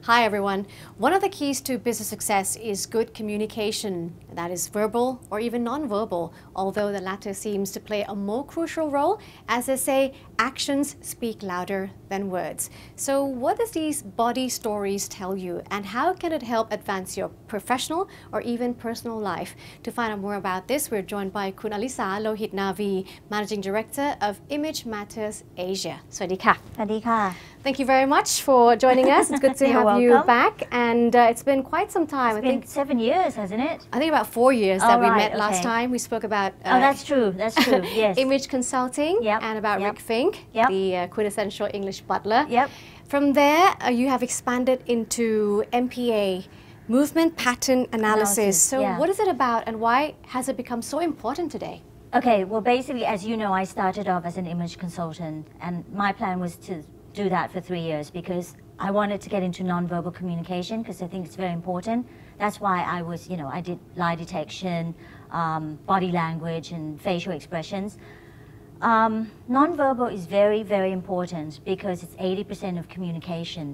Hi everyone. One of the keys to business success is good communication, that is verbal or even non-verbal, although the latter seems to play a more crucial role. As they say, actions speak louder than words. So what does these body stories tell you, and how can it help advance your professional or even personal life? To find out more about this, we're joined by Kun Alisa Lohit Navi, Managing Director of Image Matters Asia. สวัสดีค่ะ สวัสดีค่ะ Thank you very much for joining us. It's good to You're have you welcome. back, and it's been quite some time. It's been 7 years, hasn't it? I think about 4 years that we right, met last okay. time. We spoke about Oh, that's true. That's true. Yes. image consulting and about Rick Fink, the quintessential English butler. Yep. From there, you have expanded into MPA, movement pattern analysis. So what is it about, and why has it become so important today? Okay, well, basically, as you know, I started off as an image consultant, and my plan was to do that for 3 years because I wanted to get into nonverbal communication because I think it's very important. That's why I was, I did lie detection, body language, and facial expressions. Nonverbal is very, very important because it's 80% of communication.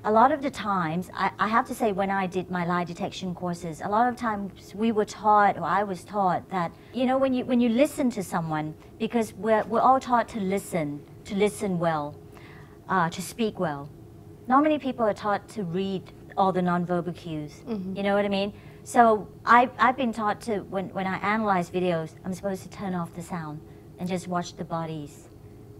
A lot of the times, I have to say, when I did my lie detection courses, a lot of times we were taught, or I was taught, that when you listen to someone, because we're all taught to listen well, to speak well. Not many people are taught to read all the nonverbal cues. You know what I mean? So I've been taught to, when I analyze videos, I'm supposed to turn off the sound and just watch the bodies.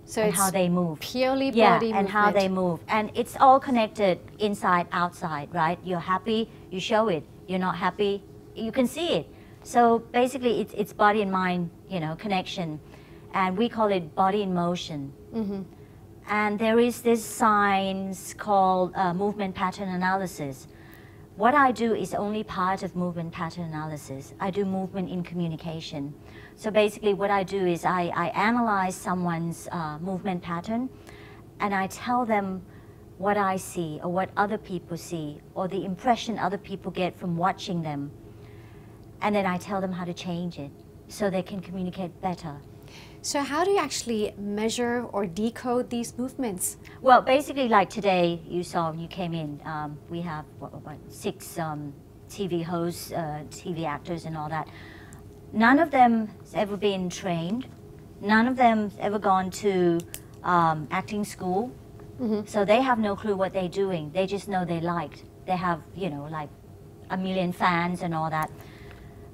So and it's how they move. Purely body and movement. how they move. And it's all connected inside, outside, right? You're happy, you show it. You're not happy, you can see it. So basically it's body and mind, connection. And we call it body in motion. And there is this science called movement pattern analysis. What I do is only part of movement pattern analysis. I do movement in communication. So basically what I do is I analyze someone's movement pattern, and I tell them what I see or what other people see or the impression other people get from watching them. And then I tell them how to change it so they can communicate better. So how do you actually measure or decode these movements? Well, basically, like today, you saw when you came in, we have 6 TV hosts, TV actors and all that. None of them has ever been trained. None of them has ever gone to acting school. So they have no clue what they're doing. They just know they liked. They have, like 1 million fans and all that.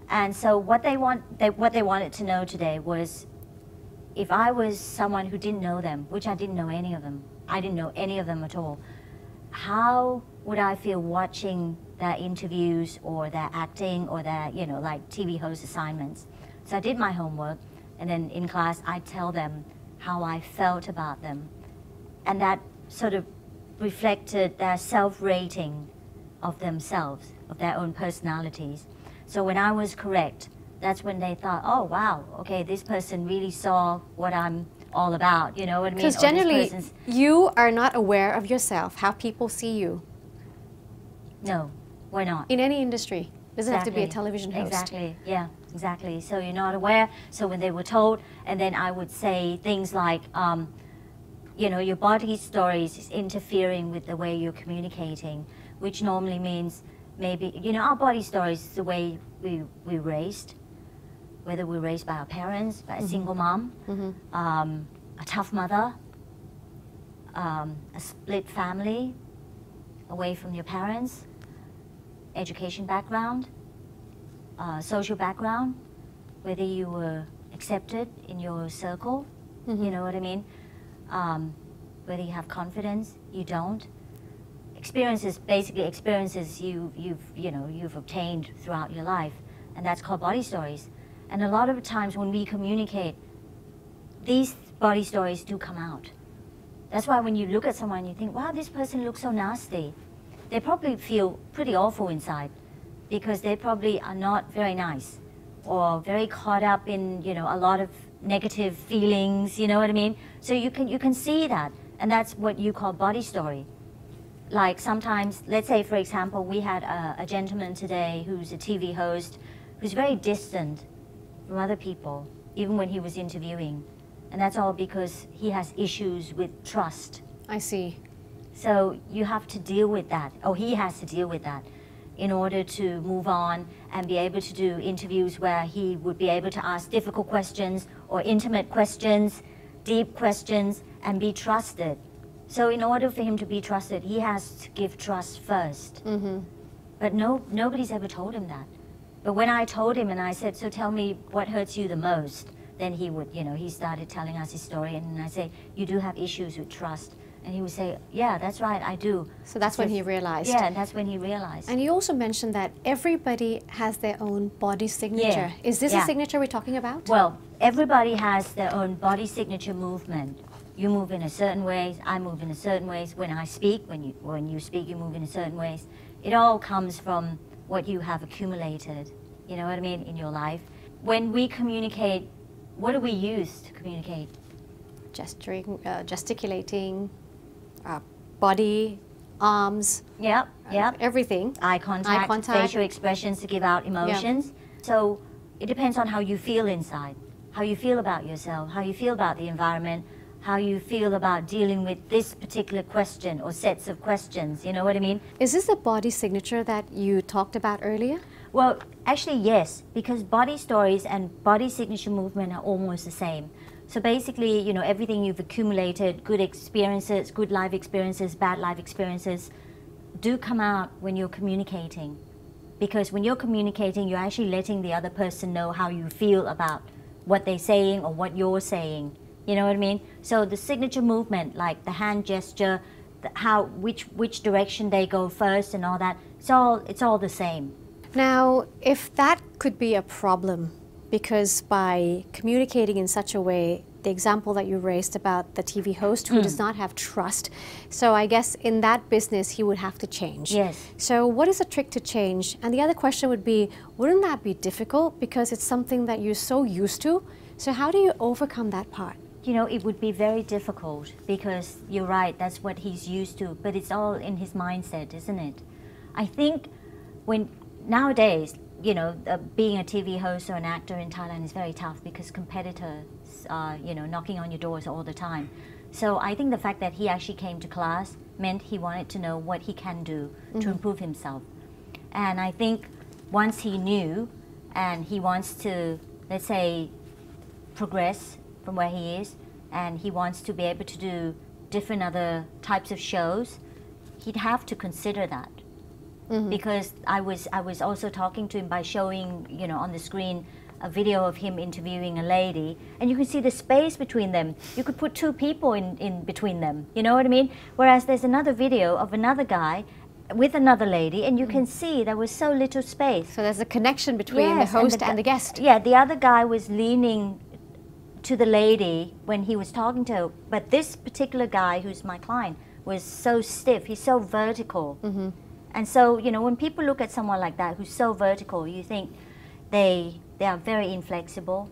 And so what they wanted to know today was, if I was someone who didn't know them, which I didn't know any of them, I didn't know any of them at all, how would I feel watching their interviews or their acting or their, like TV host assignments? So I did my homework, and then in class I'd tell them how I felt about them. And that sort of reflected their self-rating of themselves, of their own personalities. So when I was correct, that's when they thought, oh wow, okay, this person really saw what I'm all about, you know what I mean? Because generally, you are not aware of yourself, how people see you. No, we're not. In any industry. Doesn't have to be a television host. Exactly, yeah, exactly. So you're not aware. So when they were told, and then I would say things like, your body stories is interfering with the way you're communicating, which normally means maybe, our body stories is the way we raised, whether we're raised by our parents, by a single mom, a tough mother, a split family, away from your parents, education background, social background, whether you were accepted in your circle, you know what I mean? Whether you have confidence, you don't. Experiences, basically experiences you've obtained throughout your life, and that's called body stories. And a lot of times when we communicate, these body stories do come out. That's why when you look at someone, you think, wow, this person looks so nasty. They probably feel pretty awful inside because they probably are not very nice or very caught up in, a lot of negative feelings, you know what I mean? So you can see that, and that's what you call body story. Like sometimes, let's say for example, we had a gentleman today who's a TV host who's very distant from other people, even when he was interviewing. And that's all because he has issues with trust. I see. So you have to deal with that, or he has to deal with that, in order to move on and be able to do interviews where he would be able to ask difficult questions or intimate questions, deep questions, and be trusted. So in order for him to be trusted, he has to give trust first. But nobody's ever told him that. But when I told him and I said, so tell me what hurts you the most, then he would, he started telling us his story, and I say, you do have issues with trust. And he would say, yeah, that's right, I do. So that's when he realized. Yeah, and that's when he realized. And you also mentioned that everybody has their own body signature. Yeah. Is this a signature we're talking about? Well, everybody has their own body signature movement. You move in a certain ways, I move in a certain ways. When I speak, when you speak, you move in a certain ways. It all comes from what you have accumulated, you know what I mean, in your life. When we communicate, what do we use to communicate? Gesturing, gesticulating, body, arms. Yep. Everything. Eye contact, facial expressions to give out emotions. Yep. So it depends on how you feel inside, how you feel about yourself, how you feel about the environment, how you feel about dealing with this particular question or sets of questions, you know what I mean? Is this the body signature that you talked about earlier? Well, actually yes, because body stories and body signature movement are almost the same. So basically, everything you've accumulated, good experiences, good life experiences, bad life experiences, do come out when you're communicating. Because when you're communicating, you're actually letting the other person know how you feel about what they're saying or what you're saying. You know what I mean? So the signature movement, like the hand gesture, which direction they go first and all that, it's all the same. Now, if that could be a problem, because by communicating in such a way, the example that you raised about the TV host who does not have trust, so I guess in that business he would have to change. Yes. So what is the trick to change? And the other question would be, wouldn't that be difficult because it's something that you're so used to? So how do you overcome that part? It would be very difficult because you're right, that's what he's used to, but it's all in his mindset, isn't it? I think nowadays, being a TV host or an actor in Thailand is very tough because competitors are, knocking on your doors all the time. So I think the fact that he actually came to class meant he wanted to know what he can do to improve himself. And I think once he knew and he wants to, let's say, progress from where he is, and he wants to be able to do different other types of shows, he'd have to consider that. Because I was also talking to him by showing, on the screen a video of him interviewing a lady, and you can see the space between them. You could put two people in between them, you know what I mean? Whereas there's another video of another guy with another lady, and you can see there was so little space. So there's a connection between the host and the guest. Yeah, the other guy was leaning to the lady when he was talking to her, but this particular guy, who's my client, was so stiff, he's so vertical. And so, when people look at someone like that who's so vertical, you think they are very inflexible,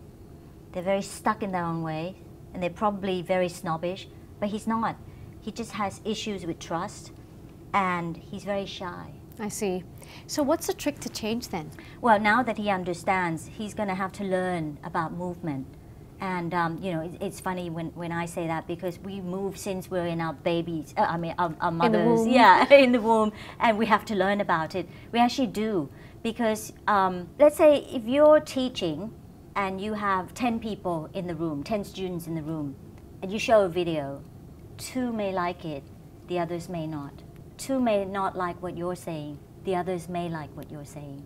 they're very stuck in their own way, and they're probably very snobbish, but he's not. He just has issues with trust, and he's very shy. I see. So what's the trick to change then? Well, now that he understands, he's going to have to learn about movement. And, it's funny when I say that because we move since we're in our babies, our mothers, in the womb. Yeah, in the womb, and we have to learn about it. We actually do, because let's say if you're teaching and you have 10 people in the room, 10 students in the room, and you show a video, 2 may like it, the others may not. 2 may not like what you're saying, the others may like what you're saying.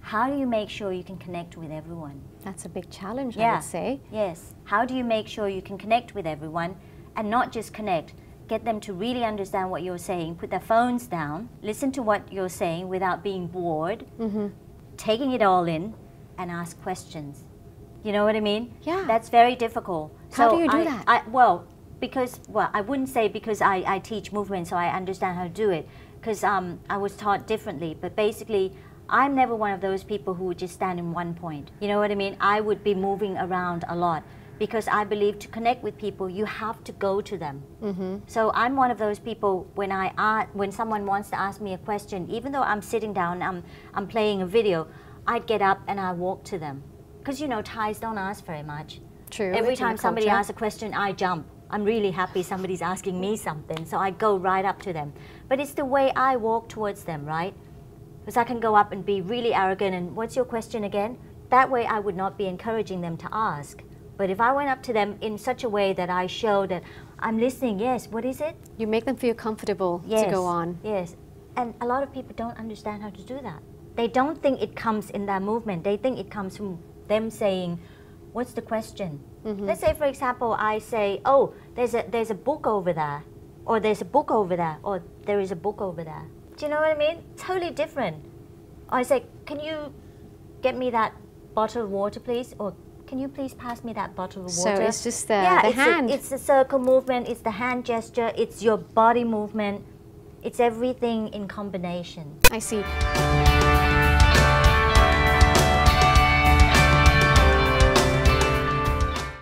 How do you make sure you can connect with everyone? That's a big challenge, I would say. Yes. How do you make sure you can connect with everyone and not just connect? Get them to really understand what you're saying, put their phones down, listen to what you're saying without being bored, taking it all in, and ask questions. You know what I mean? Yeah. That's very difficult. How do you do that? I wouldn't say because I teach movement, so I understand how to do it, because I was taught differently, but basically, I'm never one of those people who would just stand in one point. You know what I mean? I would be moving around a lot because I believe to connect with people, you have to go to them. So I'm one of those people, when someone wants to ask me a question, even though I'm sitting down, I'm playing a video, I'd get up and I walk to them. Because, Thais don't ask very much. True. Every time somebody asks a question, I jump. I'm really happy somebody's asking me something, so I go right up to them. But it's the way I walk towards them, right? Because I can go up and be really arrogant and what's your question again? That way I would not be encouraging them to ask. But if I went up to them in such a way that I show that I'm listening, yes, what is it? You make them feel comfortable Yes, to go on. Yes, and a lot of people don't understand how to do that. They don't think it comes in that movement. They think it comes from them saying, what's the question? Let's say, for example, I say, oh, there's a book over there, or there's a book over there, or there is a book over there. Do you know what I mean? Totally different. Or I say, can you get me that bottle of water, please? Or can you please pass me that bottle of water? So it's just the it's hand. It's the circle movement, it's the hand gesture, it's your body movement. It's everything in combination. I see.